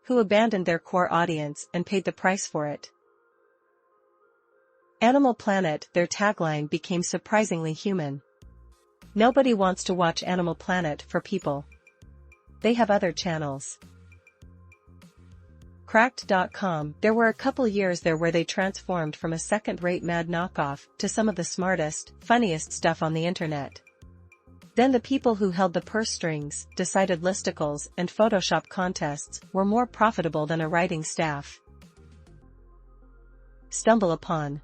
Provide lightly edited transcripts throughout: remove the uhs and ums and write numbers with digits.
Who abandoned their core audience and paid the price for it. Animal Planet, their tagline became surprisingly human. Nobody wants to watch Animal Planet for people. They have other channels. Cracked.com, there were a couple years there where they transformed from a second-rate mad knockoff to some of the smartest, funniest stuff on the internet. Then the people who held the purse strings decided listicles and Photoshop contests were more profitable than a writing staff. Stumble Upon.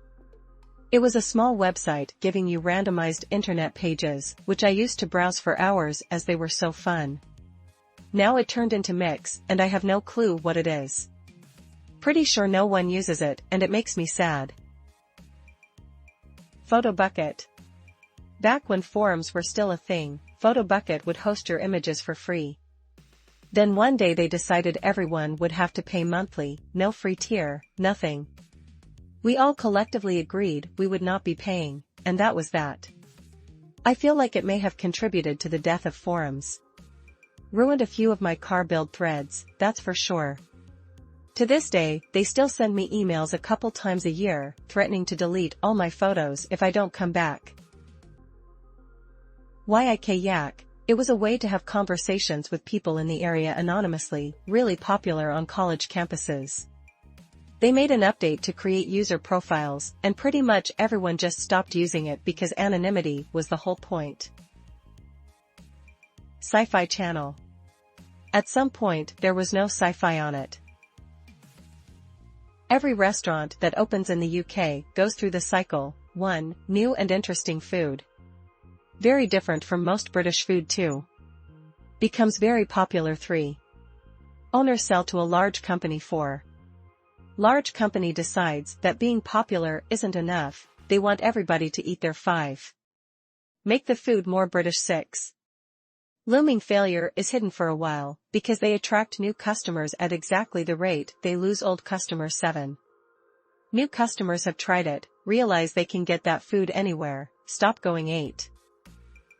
It was a small website giving you randomized internet pages, which I used to browse for hours as they were so fun. Now it turned into Mix, and I have no clue what it is. Pretty sure no one uses it, and it makes me sad. PhotoBucket. Back when forums were still a thing, PhotoBucket would host your images for free. Then one day they decided everyone would have to pay monthly, no free tier, nothing. We all collectively agreed we would not be paying, and that was that. I feel like it may have contributed to the death of forums. Ruined a few of my car build threads, that's for sure. To this day, they still send me emails a couple times a year, threatening to delete all my photos if I don't come back. Yik Yak. It was a way to have conversations with people in the area anonymously, really popular on college campuses. They made an update to create user profiles, and pretty much everyone just stopped using it because anonymity was the whole point. Sci-Fi Channel. At some point, there was no sci-fi on it. Every restaurant that opens in the UK goes through the cycle: 1. New and interesting food. Very different from most British food too. Becomes very popular. 3. Owners sell to a large company. 4. Large company decides that being popular isn't enough, they want everybody to eat their. 5. Make the food more British. 6. Looming failure is hidden for a while, because they attract new customers at exactly the rate they lose old customers. 7. New customers have tried it, realize they can get that food anywhere, stop going. 8.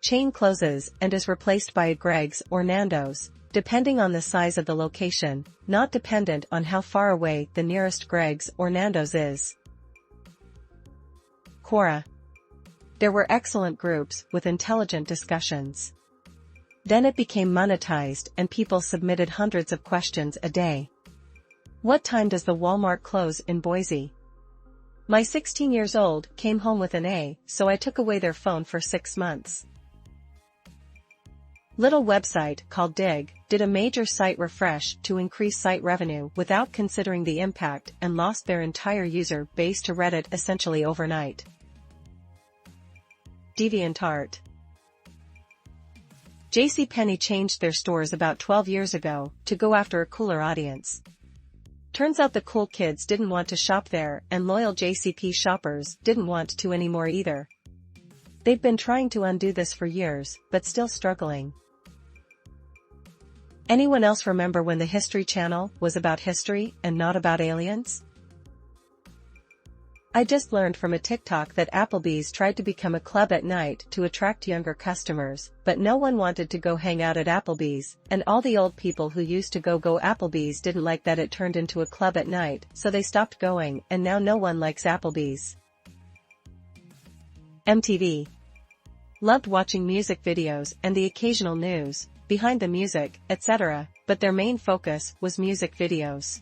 Chain closes and is replaced by a Greggs or Nando's, depending on the size of the location, not dependent on how far away the nearest Greggs or Nando's is. Quora. There were excellent groups with intelligent discussions. Then it became monetized and people submitted hundreds of questions a day. What time does the Walmart close in Boise? My 16 years old came home with an A, so I took away their phone for 6 months. Little website called Dig did a major site refresh to increase site revenue without considering the impact and lost their entire user base to Reddit essentially overnight. DeviantArt. JCPenney changed their stores about 12 years ago to go after a cooler audience. Turns out the cool kids didn't want to shop there, and loyal JCP shoppers didn't want to anymore either. They've been trying to undo this for years, but still struggling. Anyone else remember when the History Channel was about history and not about aliens? I just learned from a TikTok that Applebee's tried to become a club at night to attract younger customers, but no one wanted to go hang out at Applebee's, and all the old people who used to go Applebee's didn't like that it turned into a club at night, so they stopped going, and now no one likes Applebee's. MTV. Loved watching music videos and the occasional news, behind the music, etc., but their main focus was music videos.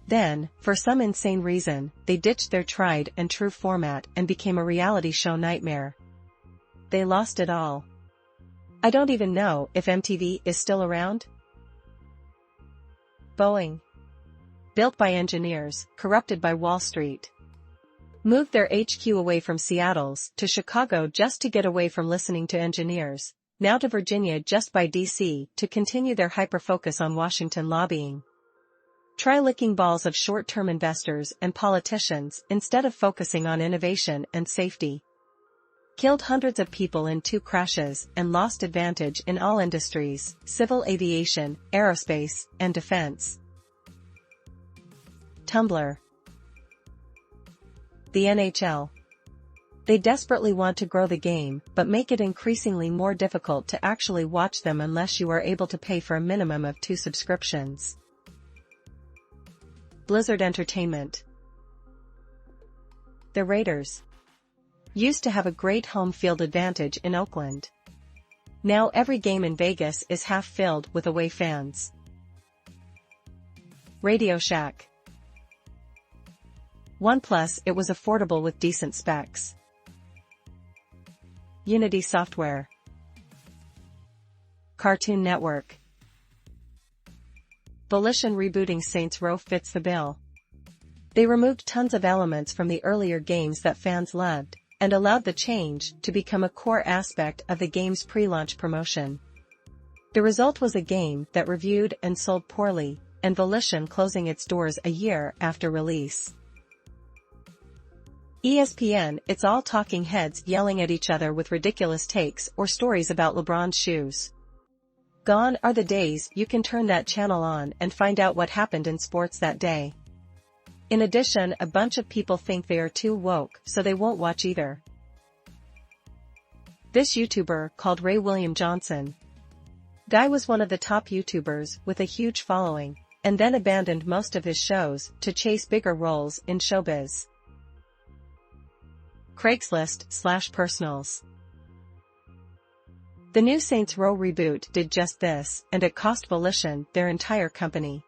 Then, for some insane reason, they ditched their tried and true format and became a reality show nightmare. They lost it all. I don't even know if MTV is still around. Boeing. Built by engineers, corrupted by Wall Street. Moved their HQ away from Seattle's to Chicago just to get away from listening to engineers, now to Virginia just by DC to continue their hyper-focus on Washington lobbying. Try licking balls of short-term investors and politicians instead of focusing on innovation and safety. Killed hundreds of people in 2 crashes and lost advantage in all industries: civil aviation, aerospace, and defense. Tumblr. The NHL. They desperately want to grow the game, but make it increasingly more difficult to actually watch them unless you are able to pay for a minimum of 2 subscriptions. Blizzard Entertainment. The Raiders used to have a great home field advantage in Oakland. Now every game in Vegas is half filled with away fans. Radio Shack. OnePlus, it was affordable with decent specs. Unity Software. Cartoon Network. Volition rebooting Saints Row fits the bill. They removed tons of elements from the earlier games that fans loved, and allowed the change to become a core aspect of the game's pre-launch promotion. The result was a game that reviewed and sold poorly, and Volition closing its doors a year after release. ESPN, it's all talking heads yelling at each other with ridiculous takes or stories about LeBron's shoes. Gone are the days you can turn that channel on and find out what happened in sports that day. In addition, a bunch of people think they are too woke, so they won't watch either. This YouTuber, called Ray William Johnson. Guy was one of the top YouTubers with a huge following, and then abandoned most of his shows to chase bigger roles in showbiz. Craigslist/personals. The new Saints Row reboot did just this, and it cost Volition their entire company.